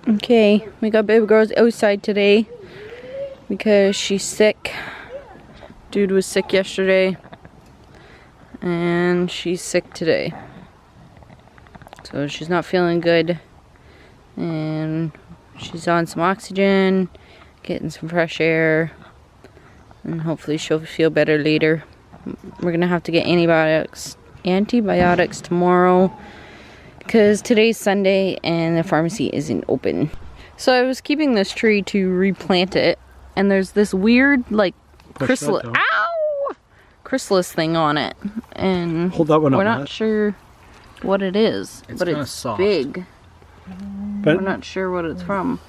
Okay, we got baby girls outside today because she's sick. Dude was sick yesterday and she's sick today. So she's not feeling good and she's on some oxygen, getting some fresh air, and hopefully she'll feel better later. We're gonna have to get antibiotics tomorrow because today's Sunday and the pharmacy isn't open. So I was keeping this tree to replant it, and there's this weird like chrysalis thing on it, and hold that one up, we're not sure what it is, but it's soft. big. But we're not sure what it's from.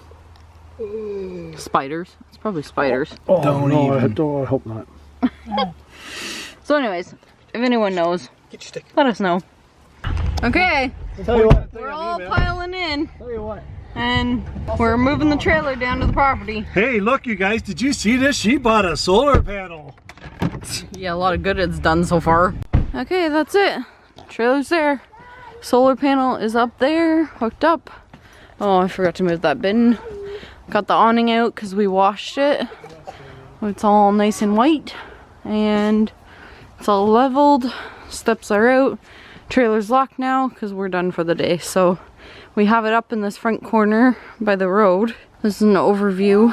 Spiders. It's probably spiders. Oh, I hope not. So anyways, if anyone knows, let us know. Okay, Tell you what, we're all piling in, Tell you what. and we're moving the trailer down to the property. Hey, look, you guys, did you see this? She bought a solar panel. Yeah, a lot of good it's done so far. Okay, that's it. Trailer's there. Solar panel is up there, hooked up. Oh, I forgot to move that bin. Got the awning out because we washed it. It's all nice and white, and it's all leveled. Steps are out. Trailer's locked now because we're done for the day. So we have it up in this front corner by the road. This is an overview.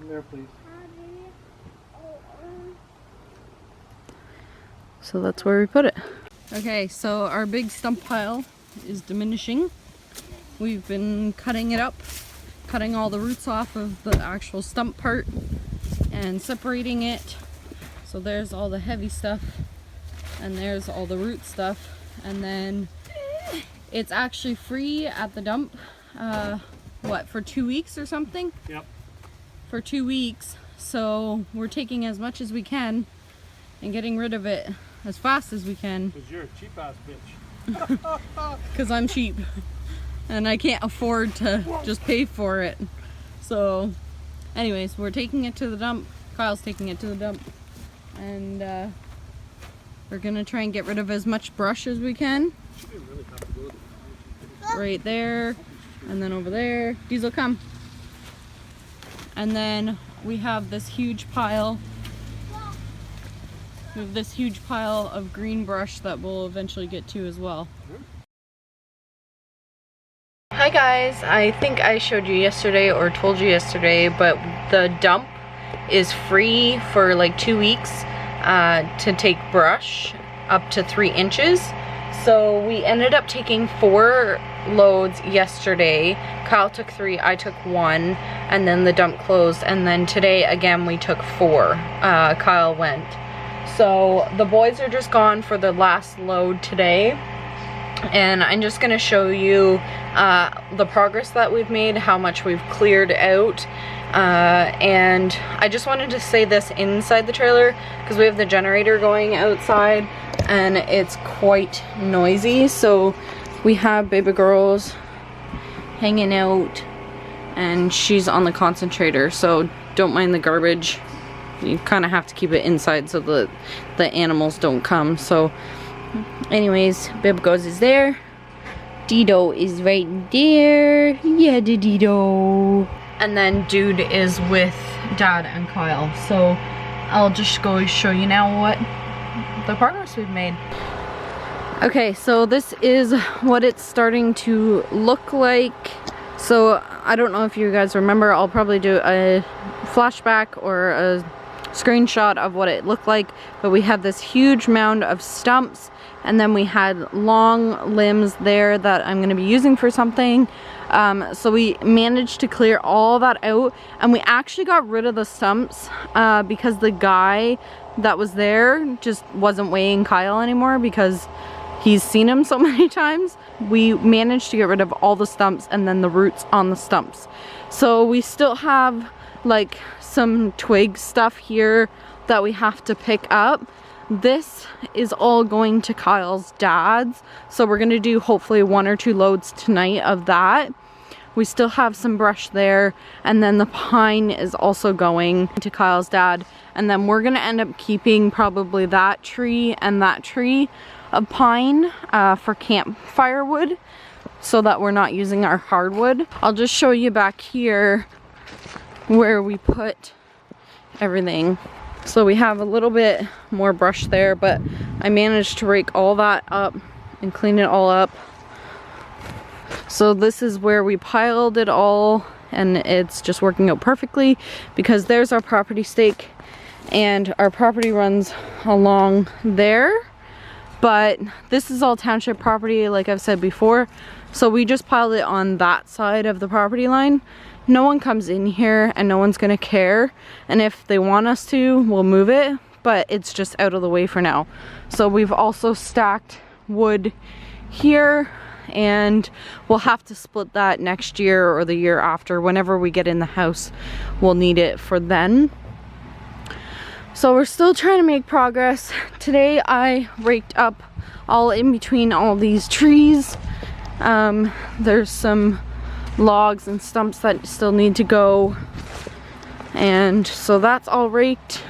There, please. So that's where we put it. Okay, so our big stump pile is diminishing. We've been cutting it up, cutting all the roots off of the actual stump part and separating it. So there's all the heavy stuff and there's all the root stuff, and then it's actually free at the dump. What, for 2 weeks or something? Yep. For 2 weeks. So we're taking as much as we can and getting rid of it as fast as we can. Because you're a cheap ass bitch. Because I'm cheap and I can't afford to just pay for it. So anyways, we're taking it to the dump. Kyle's taking it to the dump, and we're gonna try and get rid of as much brush as we can. Right there, and then over there. Diesel, come. And then we have this huge pile. We have this huge pile of green brush that we'll eventually get to as well. Hi guys, I think I showed you yesterday or told you yesterday, but the dump is free for like 2 weeks to take brush up to 3 inches. So we ended up taking 4 loads yesterday. Kyle took 3, I took 1, and then the dump closed, and then today again we took 4. Kyle went. So the boys are just gone for the last load today, and I'm just gonna show you the progress that we've made, how much we've cleared out, and I just wanted to say this inside the trailer because we have the generator going outside and it's quite noisy. So we have baby girls hanging out and she's on the concentrator, so don't mind the garbage. You kind of have to keep it inside so the animals don't come. So anyways, baby girls is there. Dido is right there. Yeah, Dido. And then Dude is with Dad and Kyle. So I'll just go show you now what the progress we've made. Okay, so this is what it's starting to look like. So I don't know if you guys remember, I'll probably do a flashback or a screenshot of what it looked like, but we have this huge mound of stumps, and then we had long limbs there that I'm going to be using for something. So we managed to clear all that out, and we actually got rid of the stumps because the guy that was there just wasn't weighing Kyle anymore because he's seen him so many times. We managed to get rid of all the stumps and then the roots on the stumps. So we still have like some twig stuff here that we have to pick up. This is all going to Kyle's dad's, so we're gonna do hopefully 1 or 2 loads tonight of that. We still have some brush there, and then the pine is also going to Kyle's dad, and then we're gonna end up keeping probably that tree and that tree. of pine for campfire wood, so that we're not using our hardwood. I'll just show you back here where we put everything. So we have a little bit more brush there, but I managed to rake all that up and clean it all up. So this is where we piled it all, and it's just working out perfectly because there's our property stake and our property runs along there. But this is all township property, like I've said before. So we just piled it on that side of the property line. No one comes in here and no one's gonna care. And if they want us to, we'll move it, but it's just out of the way for now. So we've also stacked wood here, and we'll have to split that next year or the year after. Whenever we get in the house, we'll need it for then. So we're still trying to make progress. Today I raked up all in between all these trees. There's some logs and stumps that still need to go, and so that's all raked,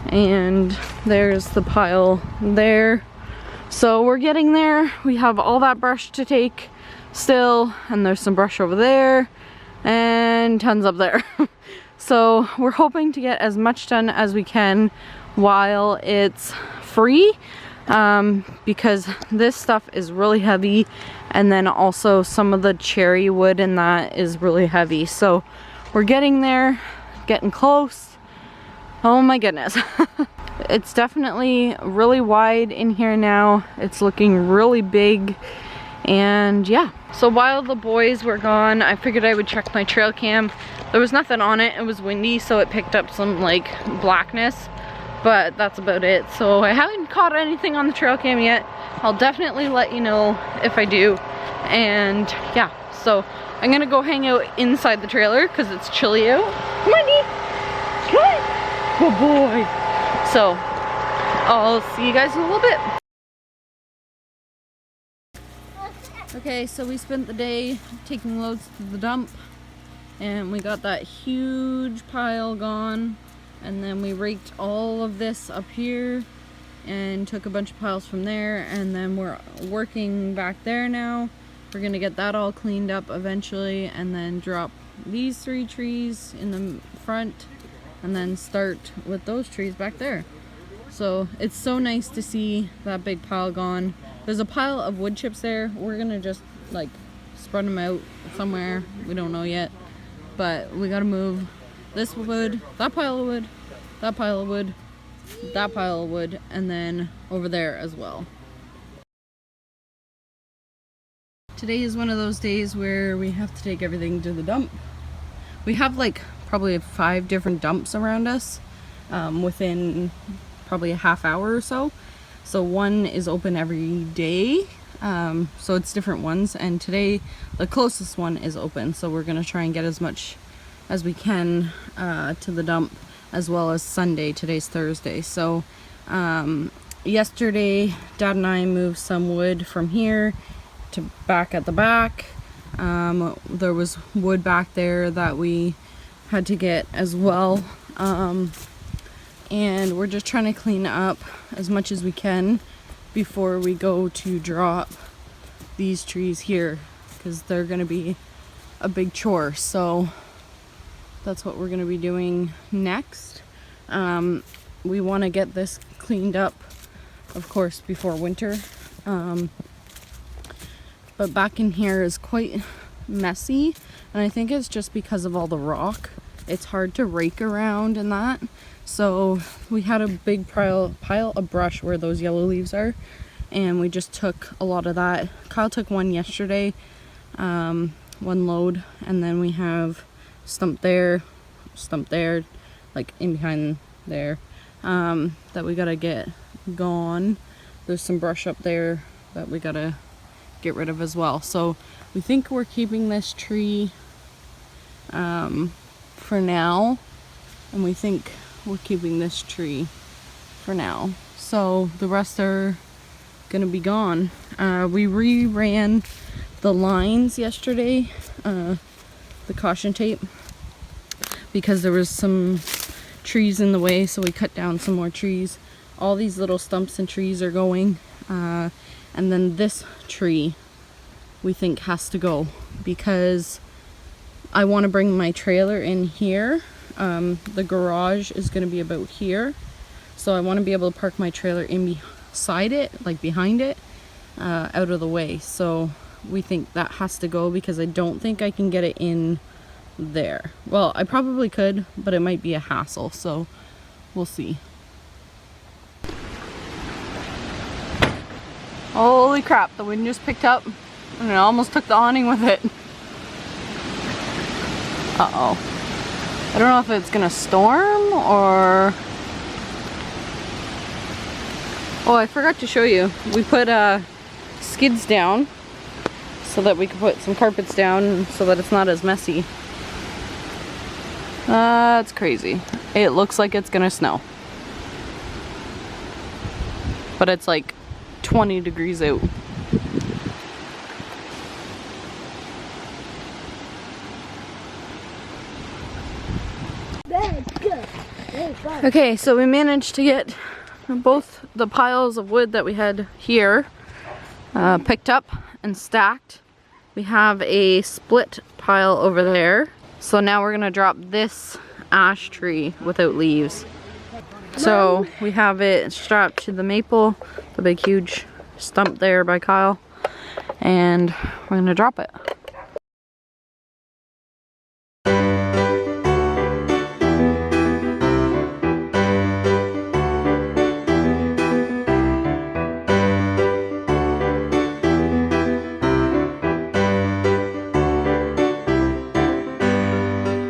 and there's the pile there. So we're getting there. We have all that brush to take still, and there's some brush over there and tons up there. So we're hoping to get as much done as we can while it's free, because this stuff is really heavy, and then also some of the cherry wood and that is really heavy. So we're getting there, getting close. Oh my goodness. It's definitely really wide in here now. It's looking really big, and yeah. So while the boys were gone, I figured I would check my trail cam. There was nothing on it. It was windy, so it picked up some like blackness, but that's about it. So I haven't caught anything on the trail cam yet. I'll definitely let you know if I do. And yeah, so I'm gonna go hang out inside the trailer because it's chilly out. Come on, Dee. Come on. Good boy. So I'll see you guys in a little bit. Okay, so we spent the day taking loads to the dump, and we got that huge pile gone, and then we raked all of this up here and took a bunch of piles from there, and then we're working back there now. We're gonna get that all cleaned up eventually, and then drop these 3 trees in the front, and then start with those trees back there. So it's so nice to see that big pile gone. There's a pile of wood chips there. We're gonna just like spread them out somewhere. We don't know yet, but we gotta move this wood, that pile of wood, that pile of wood, that pile of wood, and then over there as well. Today is one of those days where we have to take everything to the dump. We have like probably 5 different dumps around us within probably a half hour or so. So one is open every day, so it's different ones, and today the closest one is open, so we're gonna try and get as much as we can to the dump, as well as Sunday. Today's Thursday. So yesterday Dad and I moved some wood from here to back at the back. There was wood back there that we had to get as well, and we're just trying to clean up as much as we can before we go to drop these trees here, because they're going to be a big chore. So that's what we're going to be doing next. We want to get this cleaned up, of course, before winter, but back in here is quite messy, and I think it's just because of all the rock. It's hard to rake around and that. So we had a big pile of brush where those yellow leaves are, and we just took a lot of that. Kyle took one yesterday, one load, and then we have stump there, like in behind there, that we gotta get gone. There's some brush up there that we gotta get rid of as well. So we think we're keeping this tree for now, and we think we're keeping this tree for now. So the rest are gonna be gone. We re-ran the lines yesterday, the caution tape, because there was some trees in the way, so we cut down some more trees. All these little stumps and trees are going, And then this tree we think has to go because I want to bring my trailer in here. The garage is going to be about here, so I want to be able to park my trailer in beside it, like behind it, out of the way. So we think that has to go because I don't think I can get it in there. Well, I probably could, but it might be a hassle, so we'll see. Holy crap, the wind just picked up and it almost took the awning with it. Uh-oh. I don't know if it's gonna storm or... Oh, I forgot to show you. We put skids down so that we could put some carpets down so that it's not as messy. That's crazy. It looks like it's gonna snow. But it's like 20 degrees out. Okay, so we managed to get both the piles of wood that we had here picked up and stacked. We have a split pile over there. So now we're gonna drop this ash tree without leaves. So we have it strapped to the maple, the big huge stump there by Kyle, and we're gonna drop it.